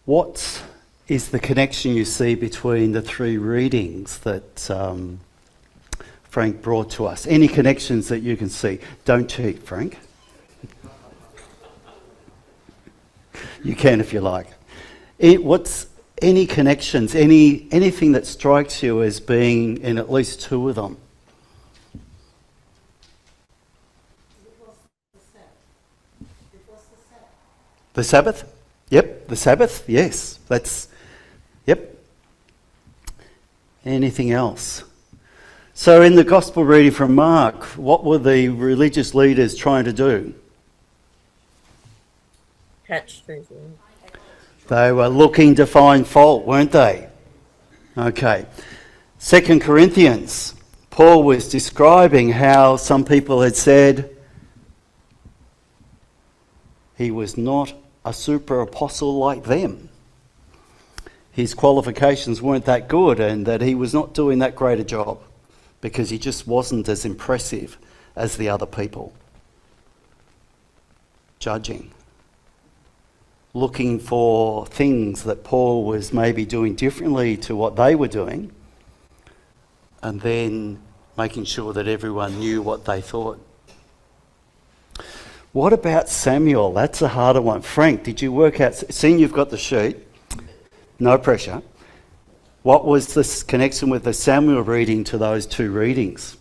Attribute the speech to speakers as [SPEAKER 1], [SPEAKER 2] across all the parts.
[SPEAKER 1] What is the connection you see between the three readings that Frank brought to us? Any connections that you can see? Don't cheat, Frank. You can if you like. What's any connections, anything that strikes you as being in at least two of them? The Sabbath? Yep, the Sabbath, yes. Yep. Anything else? So in the Gospel reading from Mark, what were the religious leaders trying to do?
[SPEAKER 2] Catch things.
[SPEAKER 1] They were looking to find fault, weren't they? Okay. 2 Corinthians, Paul was describing how some people had said he was not a super apostle like them. His qualifications weren't that good and that he was not doing that great a job because he just wasn't as impressive as the other people. Judging. Looking for things that Paul was maybe doing differently to what they were doing, and then making sure that everyone knew what they thought. What about Samuel? That's a harder one. Frank, did you work out, seeing you've got the sheet, no pressure, what was this connection with the Samuel reading to those two readings?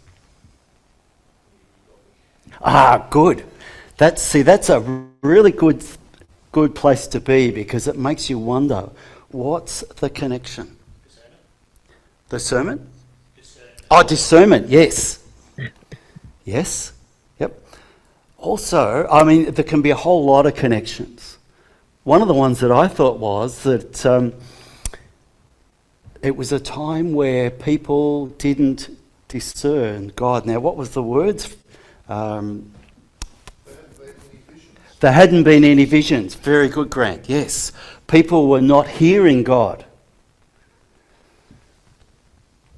[SPEAKER 1] Good. That's a really good place to be, because it makes you wonder, what's the connection? The sermon? Discernment, yes. Yes, yep. Also, there can be a whole lot of connections. One of the ones that I thought was that it was a time where people didn't discern God. Now, what was the words? There hadn't been any visions. Very good, Grant. Yes. People were not hearing God.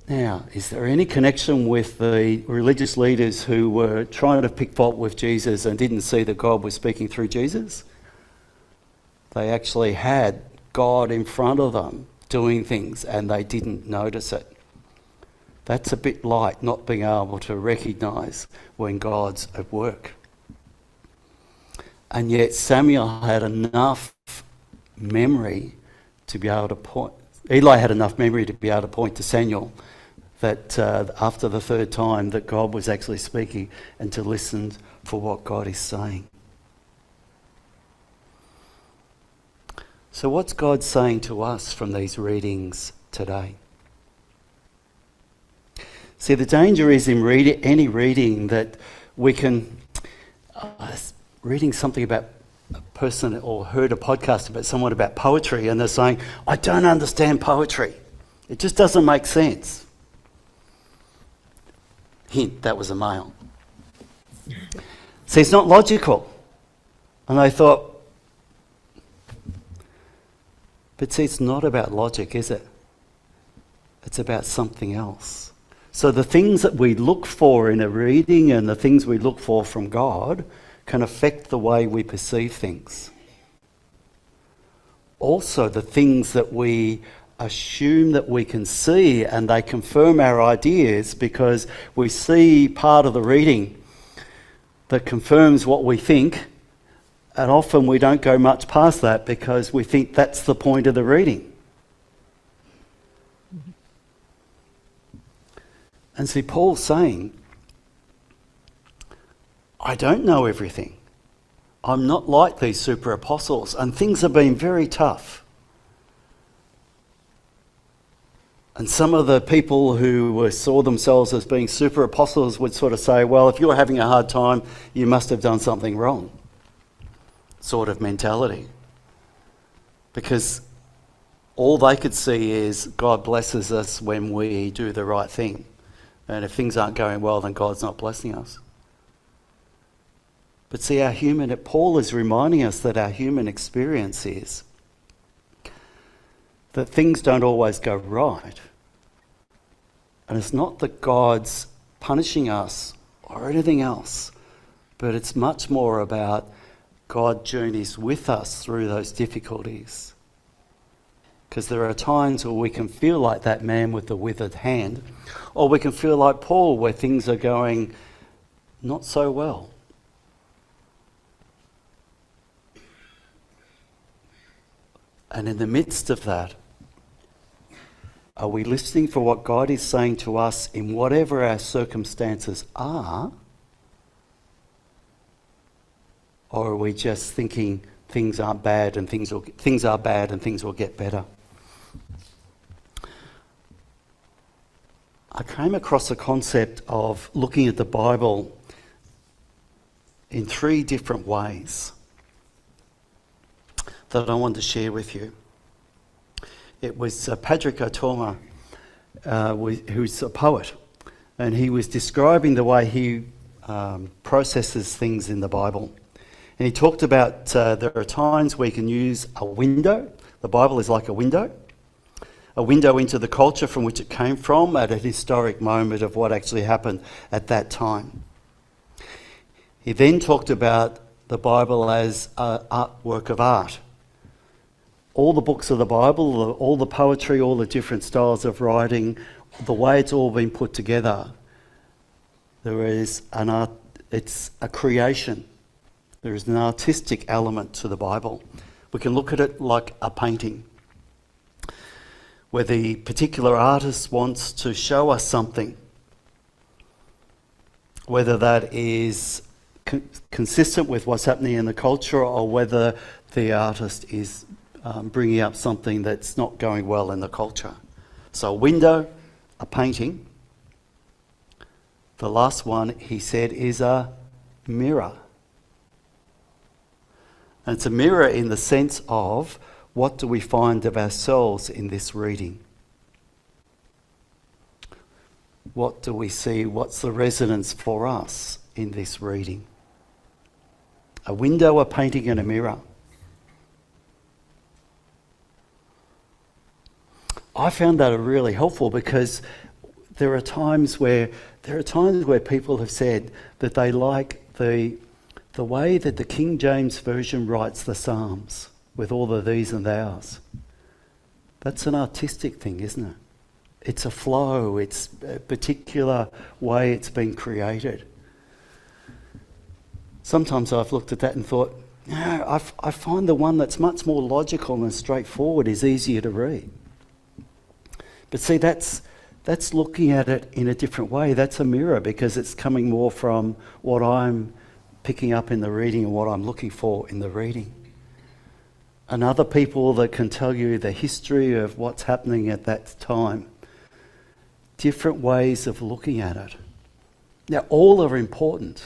[SPEAKER 1] Now, is there any connection with the religious leaders who were trying to pick fault with Jesus and didn't see that God was speaking through Jesus? They actually had God in front of them doing things and they didn't notice it. That's a bit like not being able to recognise when God's at work. And yet Samuel had enough memory to be able to point. Eli had enough memory to be able to point to Samuel that after the third time that God was actually speaking, and to listen for what God is saying. So what's God saying to us from these readings today? See, the danger is in any reading that we can... reading something about a person or heard a podcast about someone about poetry and they're saying, I don't understand poetry. It just doesn't make sense. Hint, that was a male. See, it's not logical. And I thought, but see, it's not about logic, is it? It's about something else. So the things that we look for in a reading and the things we look for from God can affect the way we perceive things. Also, the things that we assume that we can see, and they confirm our ideas because we see part of the reading that confirms what we think, and often we don't go much past that because we think that's the point of the reading. And see, Paul's saying, I don't know everything. I'm not like these super apostles, and things have been very tough. And some of the people who saw themselves as being super apostles would sort of say, well, if you're having a hard time, you must have done something wrong. Sort of mentality. Because all they could see is God blesses us when we do the right thing. And if things aren't going well, then God's not blessing us. But see, Paul is reminding us that our human experience is that things don't always go right. And it's not that God's punishing us or anything else, but it's much more about God journeys with us through those difficulties. Because there are times where we can feel like that man with the withered hand, or we can feel like Paul where things are going not so well. And in the midst of that, are we listening for what God is saying to us in whatever our circumstances are? Or are we just thinking things aren't bad and things are bad and things will get better? I came across a concept of looking at the Bible in 3 different ways that I want to share with you. It was Patrick Otoma, who's a poet, and he was describing the way he processes things in the Bible. And he talked about there are times where you can use a window. The Bible is like a window into the culture from which it came from at a historic moment of what actually happened at that time. He then talked about the Bible as a work of art. All the books of the Bible, all the poetry, all the different styles of writing, the way it's all been put together, there is an art, it's a creation. There is an artistic element to the Bible. We can look at it like a painting, where the particular artist wants to show us something, whether that is consistent with what's happening in the culture or whether the artist is bringing up something that's not going well in the culture. So a window, a painting. The last one, he said, is a mirror. And it's a mirror in the sense of, what do we find of ourselves in this reading? What do we see? What's the resonance for us in this reading? A window, a painting, and a mirror. I found that really helpful because there are times where people have said that they like the way that the King James Version writes the Psalms, with all the these and thous. That's an artistic thing, isn't it? It's a flow, it's a particular way it's been created. Sometimes I've looked at that and thought, no, I find the one that's much more logical and straightforward is easier to read. But see, that's looking at it in a different way. That's a mirror because it's coming more from what I'm picking up in the reading and what I'm looking for in the reading. And other people that can tell you the history of what's happening at that time. Different ways of looking at it. Now, all are important.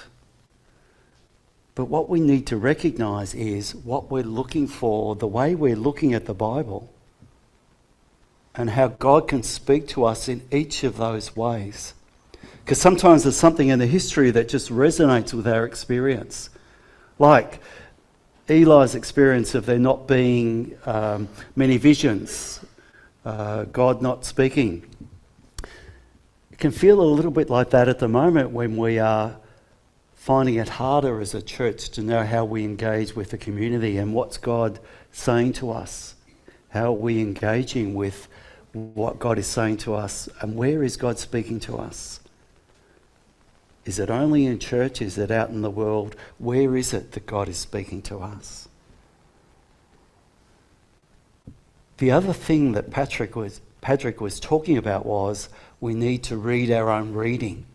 [SPEAKER 1] But what we need to recognise is what we're looking for, the way we're looking at the Bible, and how God can speak to us in each of those ways. Because sometimes there's something in the history that just resonates with our experience. Like Eli's experience of there not being many visions, God not speaking. It can feel a little bit like that at the moment when we are finding it harder as a church to know how we engage with the community and what's God saying to us. How are we engaging with what God is saying to us and where is God speaking to us? Is it only in church? Is it out in the world? Where is it that God is speaking to us? The other thing that Patrick was talking about was we need to read our own reading.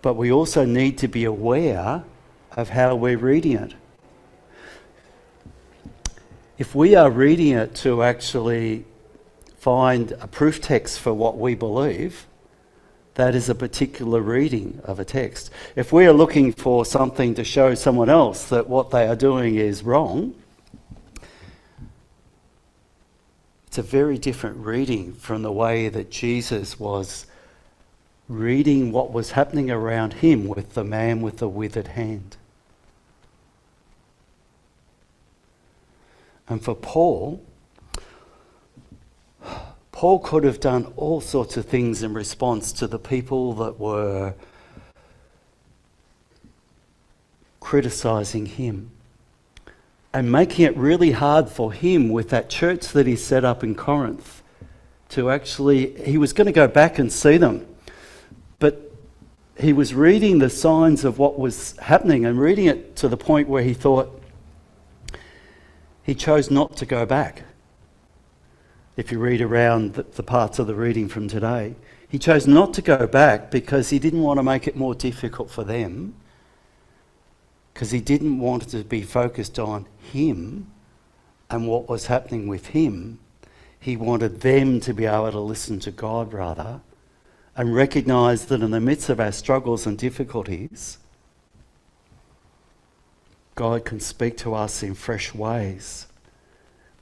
[SPEAKER 1] But we also need to be aware of how we're reading it. If we are reading it to actually find a proof text for what we believe, that is a particular reading of a text. If we are looking for something to show someone else that what they are doing is wrong, it's a very different reading from the way that Jesus was reading what was happening around him with the man with the withered hand. And for Paul could have done all sorts of things in response to the people that were criticizing him and making it really hard for him with that church that he set up in Corinth to actually, he was going to go back and see them, but he was reading the signs of what was happening and reading it to the point where he thought he chose not to go back. If you read around the parts of the reading from today, he chose not to go back because he didn't want to make it more difficult for them, because he didn't want it to be focused on him and what was happening with him. He wanted them to be able to listen to God rather, and recognise that in the midst of our struggles and difficulties, God can speak to us in fresh ways.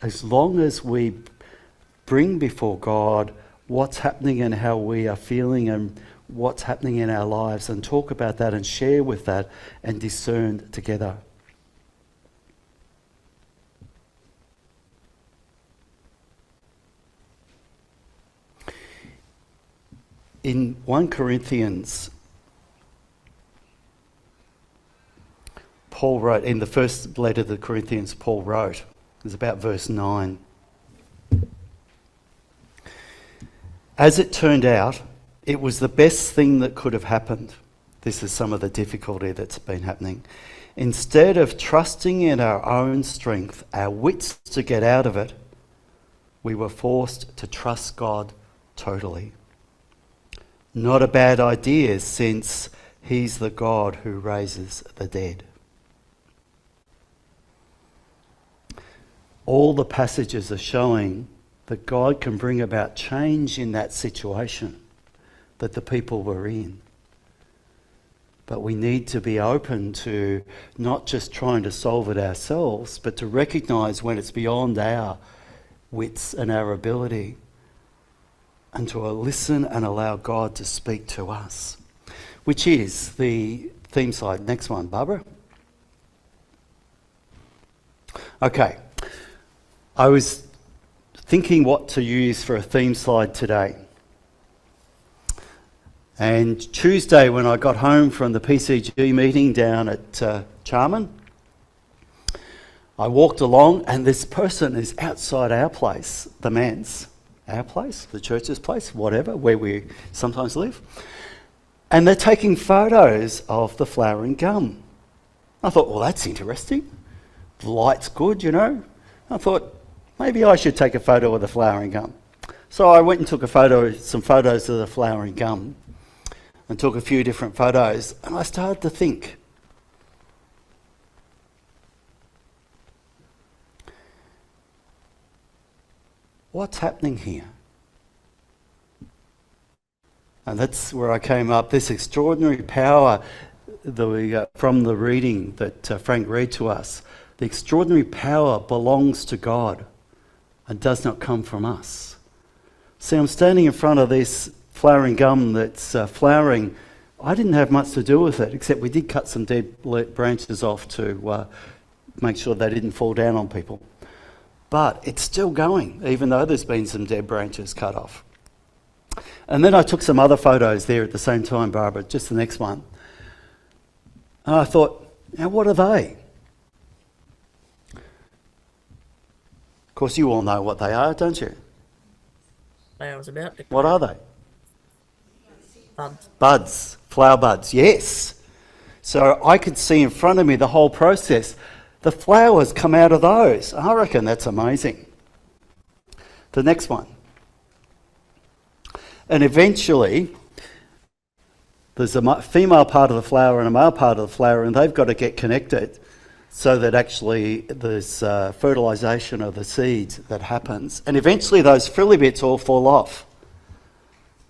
[SPEAKER 1] As long as we bring before God what's happening and how we are feeling and what's happening in our lives, and talk about that and share with that and discern together. In 1 Corinthians, Paul wrote, in the first letter to the Corinthians, Paul wrote, it's about verse 9. As it turned out, it was the best thing that could have happened. This is some of the difficulty that's been happening. Instead of trusting in our own strength, our wits to get out of it, we were forced to trust God totally. Not a bad idea, since He's the God who raises the dead. All the passages are showing that God can bring about change in that situation that the people were in. But we need to be open to not just trying to solve it ourselves, but to recognise when it's beyond our wits and our ability, and to listen and allow God to speak to us, which is the theme slide. Next one, Barbara. Okay. I was thinking what to use for a theme slide today. And Tuesday, when I got home from the PCG meeting down at Charman, I walked along and this person is outside our place, the man's, our place, the church's place, whatever, where we sometimes live. And they're taking photos of the flowering gum. I thought, well, that's interesting. The light's good, you know. I thought, maybe I should take a photo of the flowering gum. So I went and took some photos of the flowering gum, and took a few different photos, and I started to think, what's happening here? And that's where I came up, this extraordinary power from the reading that Frank read to us. The extraordinary power belongs to God and does not come from us. See, I'm standing in front of this flowering gum that's flowering. I didn't have much to do with it, except we did cut some dead branches off to make sure they didn't fall down on people. But it's still going, even though there's been some dead branches cut off. And then I took some other photos there at the same time, Barbara, just the next one. And I thought, now what are they? Of course, you all know what they are, don't you?
[SPEAKER 2] I was about to.
[SPEAKER 1] What are they?
[SPEAKER 2] Buds.
[SPEAKER 1] Buds, flower buds, yes. So I could see in front of me the whole process. The flowers come out of those. I reckon that's amazing. The next one. And eventually, there's a female part of the flower and a male part of the flower, and they've got to get connected so that actually there's fertilisation of the seeds that happens. And eventually those frilly bits all fall off.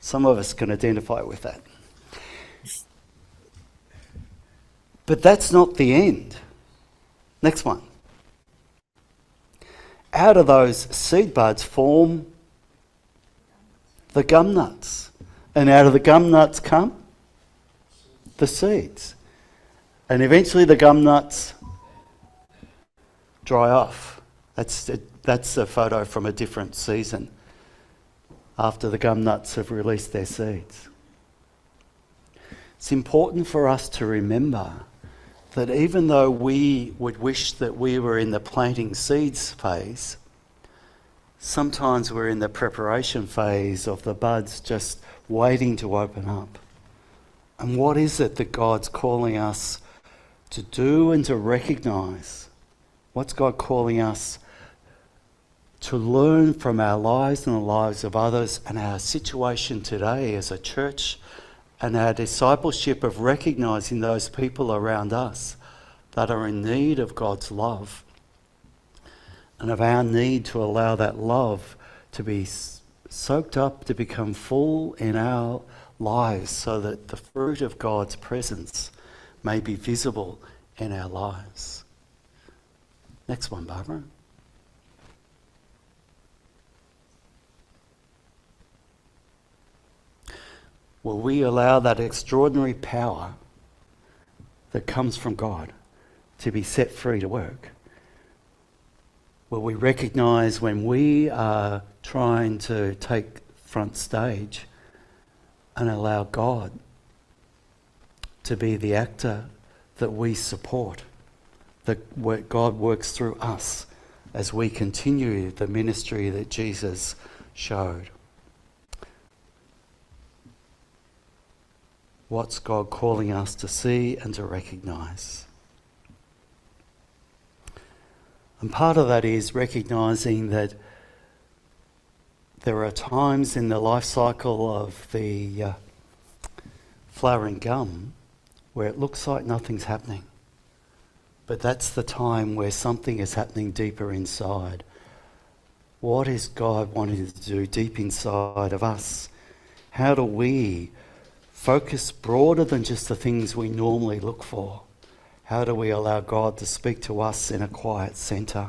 [SPEAKER 1] Some of us can identify with that. But that's not the end. Next one. Out of those seed buds form the gum nuts. And out of the gum nuts come the seeds. And eventually the gum nuts dry off That's a photo from a different season after the gum nuts have released their seeds. It's important for us to remember that even though we would wish that we were in the planting seeds phase, sometimes we're in the preparation phase of the buds just waiting to open up. And what is it that God's calling us to do and to recognise? What's God calling us to learn from our lives and the lives of others and our situation today as a church and our discipleship of recognising those people around us that are in need of God's love and of our need to allow that love to be soaked up, to become full in our lives so that the fruit of God's presence may be visible in our lives. Next one, Barbara. Will we allow that extraordinary power that comes from God to be set free to work? Will we recognise when we are trying to take front stage and allow God to be the actor that we support, that God works through us as we continue the ministry that Jesus showed? What's God calling us to see and to recognise? And part of that is recognising that there are times in the life cycle of the flowering gum where it looks like nothing's happening. But that's the time where something is happening deeper inside. What is God wanting to do deep inside of us? How do we focus broader than just the things we normally look for? How do we allow God to speak to us in a quiet centre?